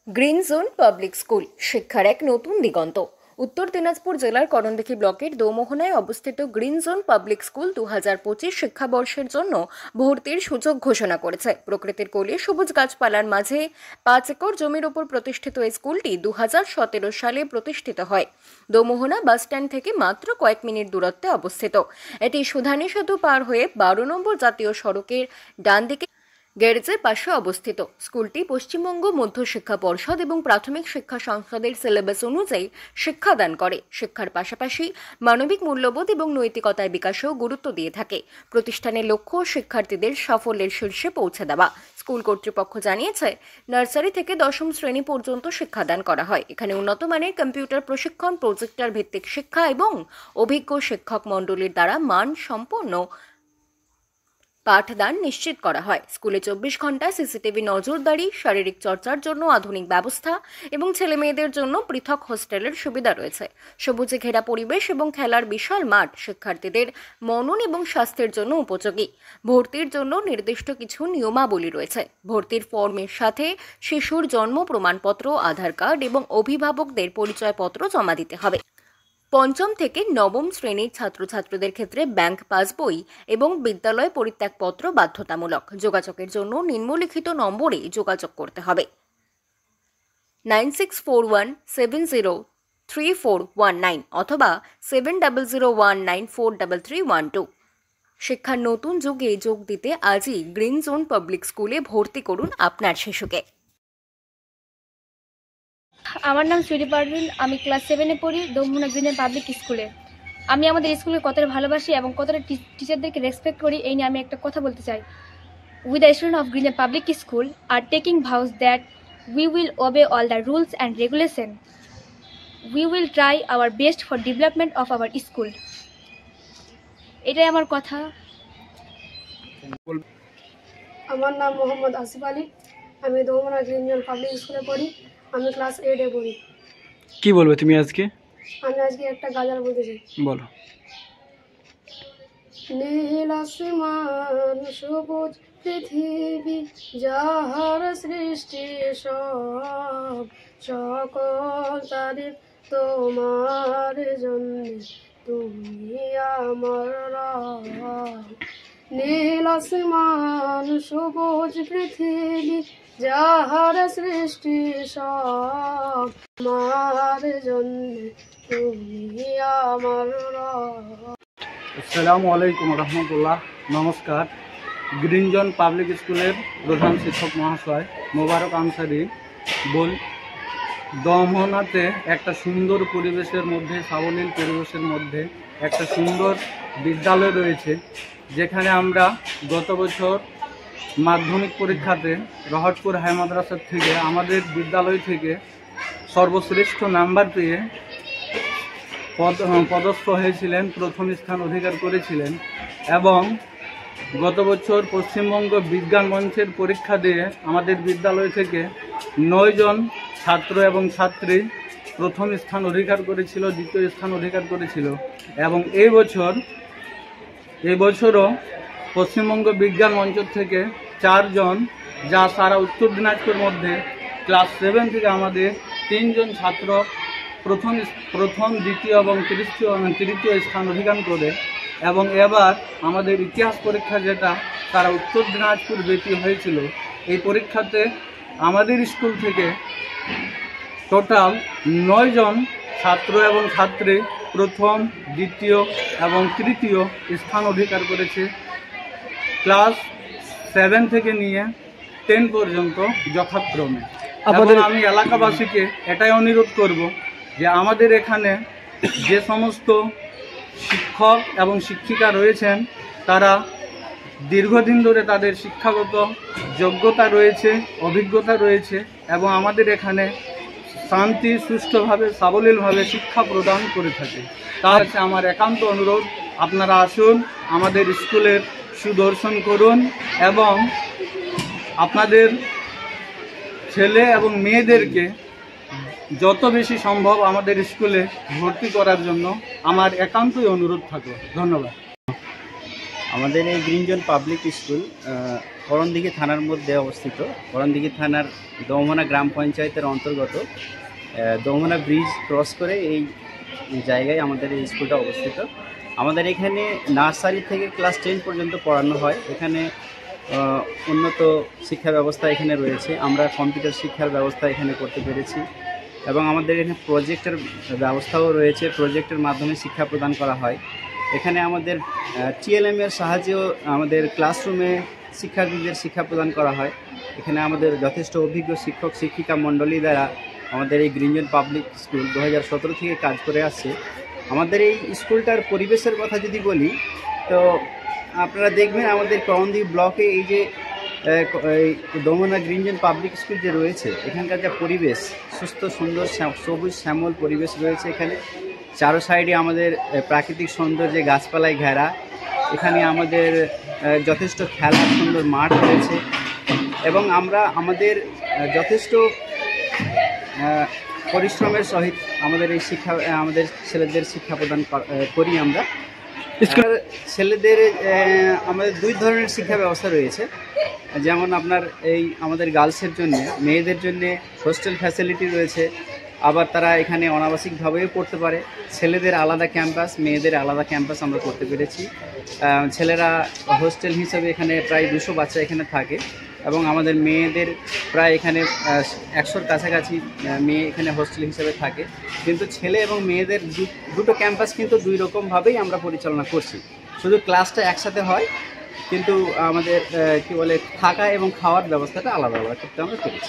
Green zone public school শিক্ষার এক নতুন দিগন্ত। উত্তর দিনাজপুর জেলার করণদিঘি ব্লকের দোমোহনায় অবস্থিত গ্রিন জোন পাবলিক স্কুল 2025 শিক্ষাবর্ষের জন্য ভর্তির সুযোগ ঘোষণা করেছে। প্রকৃতির কোলে সবুজ গাছপালার মাঝে 5 একর জমির উপর প্রতিষ্ঠিত এই স্কুলটি 2017 সালে প্রতিষ্ঠিত হয়। দোমোহনা বাস স্ট্যান্ড থেকে মাত্র কয়েক মিনিট দূরত্বে অবস্থিত। এটি সুধানী সেতু পার হয়ে 12 নম্বর জাতীয় সড়কের ডান দিকে গ্যারেজের পাশে অবস্থিত। স্কুলটি পশ্চিমবঙ্গ মধ্য শিক্ষা পর্ষদ এবং প্রাথমিক শিক্ষা সংসদের সিলেবাস অনুযায়ী শিক্ষাদান করে। শিক্ষার পাশাপাশি মানবিক মূল্যবোধ এবং নৈতিকতার বিকাশেও গুরুত্ব দিয়ে থাকে। প্রতিষ্ঠানের লক্ষ্য শিক্ষার্থীদের সাফল্যের শীর্ষে পৌঁছে দেওয়া। স্কুল কর্তৃপক্ষ জানিয়েছে, নার্সারি থেকে 10ম শ্রেণী পর্যন্ত শিক্ষাদান করা হয়। এখানে উন্নত মানের কম্পিউটার প্রশিক্ষণ, প্রজেক্টর ভিত্তিক শিক্ষা এবং অভিজ্ঞ শিক্ষক মণ্ডলীর দ্বারা মান সম্পন্ন পাঠদান নিশ্চিত করা হয়। স্কুলে 24 ঘন্টা সিসিটিভি নজরদারি, শারীরিক চর্চার জন্য আধুনিক ব্যবস্থা এবং ছেলে মেয়েদের জন্য পৃথক হোস্টেলের সুবিধা রয়েছে। সবুজে ঘেরা পরিবেশ এবং খেলার বিশাল মাঠ শিক্ষার্থীদের মনন এবং স্বাস্থ্যের জন্য উপযোগী। ভর্তির জন্য নির্দিষ্ট কিছু নিয়মাবলী রয়েছে। ভর্তির ফর্মের সাথে শিশুর জন্ম প্রমাণপত্র, আধার কার্ড এবং অভিভাবকদের পরিচয়পত্র জমা দিতে হবে। 5ম থেকে 9ম শ্রেণীর ছাত্রছাত্রীদের ক্ষেত্রে ব্যাংক পাসবই এবং বিদ্যালয় পরিত্যাগপত্র বাধ্যতামূলক। যোগাযোগের জন্য নিম্নলিখিত নম্বরে যোগাযোগ করতে হবে: 9641703419 অথবা 7001943312। শিক্ষার নতুন যুগে যোগ দিতে আজই গ্রিন জোন পাবলিক স্কুলে ভর্তি করুন আপনার শিশুকে। আমার নাম সুইটি পারভিন। আমি ক্লাস 7-এ পড়ি দোমোহনা গ্রিন পাবলিক স্কুলে। আমি আমাদের স্কুলে কতটা ভালোবাসি এবং কতটা টিচারদেরকে রেসপেক্ট করি, এই নিয়ে আমি একটা কথা বলতে চাই। We the student of green public school are taking vows that we will obey all the rules and regulation. We will try our best for development of our school. এটাই আমার কথা। আমার নাম মোহাম্মদ আসিফ আলী। আমি দোমোহনা গ্রিন পাবলিক স্কুলে পড়ি। আমি class 8-এ পড়ি। কি বলবে তুমি আজকে? আমি আজকে একটা গাজাল বলতে চাই। বলো। নীল আসমান সবুজ পৃথিবী, যাহার সৃষ্টি সব, সকল তারিফ তোমার জন্য, তুমি আমার রব। নীল আসমান সবুজ পৃথিবী, যাহার সৃষ্টি সব, আমার জন্য তুমি আমার রব। আসসালামু আলাইকুম রহমতুল্লাহ। নমস্কার। গ্রিন জোন পাবলিক স্কুলের প্রধান শিক্ষক মহাশয় মোবারক আনসারি বল। দমোহনাতে একটা সুন্দর পরিবেশের মধ্যে, সাবলীল পরিবেশের মধ্যে একটা সুন্দর বিদ্যালয় রয়েছে, যেখানে আমরা গত বছর মাধ্যমিক পরীক্ষাতে রহটপুর হাই মাদ্রাসার থেকে আমাদের বিদ্যালয় থেকে সর্বশ্রেষ্ঠ নাম্বার পেয়ে পদস্থ হয়েছিলেন, প্রথম স্থান অধিকার করেছিলেন। এবং গত বছর পশ্চিমবঙ্গ বিজ্ঞান মঞ্চের পরীক্ষা দিয়ে আমাদের বিদ্যালয় থেকে 9 জন ছাত্র এবং ছাত্রী প্রথম স্থান অধিকার করেছিল, দ্বিতীয় স্থান অধিকার করেছিল। এবং এই বছরও পশ্চিমবঙ্গ বিজ্ঞান মঞ্চ থেকে 4 জন, যা সারা উত্তর দিনাজপুর মধ্যে ক্লাস 7 থেকে আমাদের 3 জন ছাত্র প্রথম, দ্বিতীয় এবং তৃতীয় স্থান অধিকার করে। এবং এবার আমাদের ইতিহাস পরীক্ষা, যেটা সারা উত্তর দিনাজপুর ব্যাপী হয়েছিল, এই পরীক্ষাতে আমাদের স্কুল থেকে টোটাল 9 জন ছাত্র এবং ছাত্রী প্রথম, দ্বিতীয় এবং তৃতীয় স্থান অধিকার করেছে, ক্লাস 7 থেকে নিয়ে 10 পর্যন্ত যথাক্রমে। আমি এলাকাবাসীকে এটাই অনুরোধ করব যে আমাদের এখানে যে সমস্ত শিক্ষক এবং শিক্ষিকা রয়েছেন, তারা দীর্ঘদিন ধরে তাদের শিক্ষাগত যোগ্যতা রয়েছে, অভিজ্ঞতা রয়েছে, এবং আমাদের এখানে শান্তি, সুষ্ঠুভাবে, সাবলীলভাবে শিক্ষা প্রদান করে থাকে। তার কাছে আমার একান্ত অনুরোধ, আপনারা আসুন, আমাদের স্কুলের সুদর্শন করুন এবং আপনাদের ছেলে এবং মেয়েদেরকে যত বেশি সম্ভব আমাদের স্কুলে ভর্তি করার জন্য আমার একান্তই অনুরোধ থাকবে। ধন্যবাদ। আমাদের এই green zone public school Karandighi থানার মধ্যে অবস্থিত। করণদিঘি থানার দমোহনা গ্রাম পঞ্চায়েতের অন্তর্গত দমোহনা ব্রিজ ক্রস করে এই জায়গায় আমাদের এই স্কুলটা অবস্থিত। আমাদের এখানে নার্সারি থেকে ক্লাস 10 পর্যন্ত পড়ানো হয়। এখানে উন্নত শিক্ষা ব্যবস্থা এখানে রয়েছে। আমরা কম্পিউটার শিক্ষার ব্যবস্থা এখানে করতে পেরেছি এবং আমাদের এখানে প্রজেক্টের ব্যবস্থাও রয়েছে। প্রজেক্টের মাধ্যমে শিক্ষা প্রদান করা হয়। এখানে আমাদের TLM এর সাহায্যেও আমাদের ক্লাসরুমে শিক্ষার্থীদের শিক্ষা প্রদান করা হয়। এখানে আমাদের যথেষ্ট অভিজ্ঞ শিক্ষক শিক্ষিকা মণ্ডলী দ্বারা আমাদের এই গ্রিন জোন পাবলিক স্কুল 2017 থেকে কাজ করে আসছে। আমাদের এই স্কুলটার পরিবেশের কথা যদি বলি, তো আপনারা দেখবেন আমাদের করণদিঘি ব্লকে এই যে দমোহনা গ্রিন জোন পাবলিক স্কুল যে রয়েছে, এখানকার যা পরিবেশ, সুস্থ সুন্দর সবুজ শ্যামল পরিবেশ রয়েছে। এখানে চারো সাইডে আমাদের প্রাকৃতিক সৌন্দর্যে গাছপালায় ঘেরা। এখানে আমাদের যথেষ্ট খেলার সুন্দর মাঠ রয়েছে এবং আমরা আমাদের যথেষ্ট পরিশ্রমের সহিত আমাদের এই আমাদের ছেলেদের শিক্ষা প্রদান করি আমরা। ছেলেদের আমাদের দুই ধরনের শিক্ষা ব্যবস্থা রয়েছে। যেমন আপনার এই আমাদের গার্লসের জন্য, মেয়েদের জন্য হোস্টেল ফ্যাসিলিটি রয়েছে। আবার তারা এখানে অনাবাসিকভাবেও পড়তে পারে। ছেলেদের আলাদা ক্যাম্পাস, মেয়েদের আলাদা ক্যাম্পাস আমরা করতে পেরেছি। ছেলেরা হোস্টেল হিসেবে এখানে প্রায় 200 বাচ্চা এখানে থাকে এবং আমাদের মেয়েদের প্রায় এখানে 100-র কাছাকাছি মেয়ে এখানে হোস্টেল হিসেবে থাকে। কিন্তু ছেলে এবং মেয়েদের দুটো ক্যাম্পাস কিন্তু দুই রকমভাবেই আমরা পরিচালনা করছি। শুধু ক্লাসটা একসাথে হয়, কিন্তু আমাদের থাকা এবং খাওয়ার ব্যবস্থাটা আলাদা আলাদা করতে আমরা পেরেছি।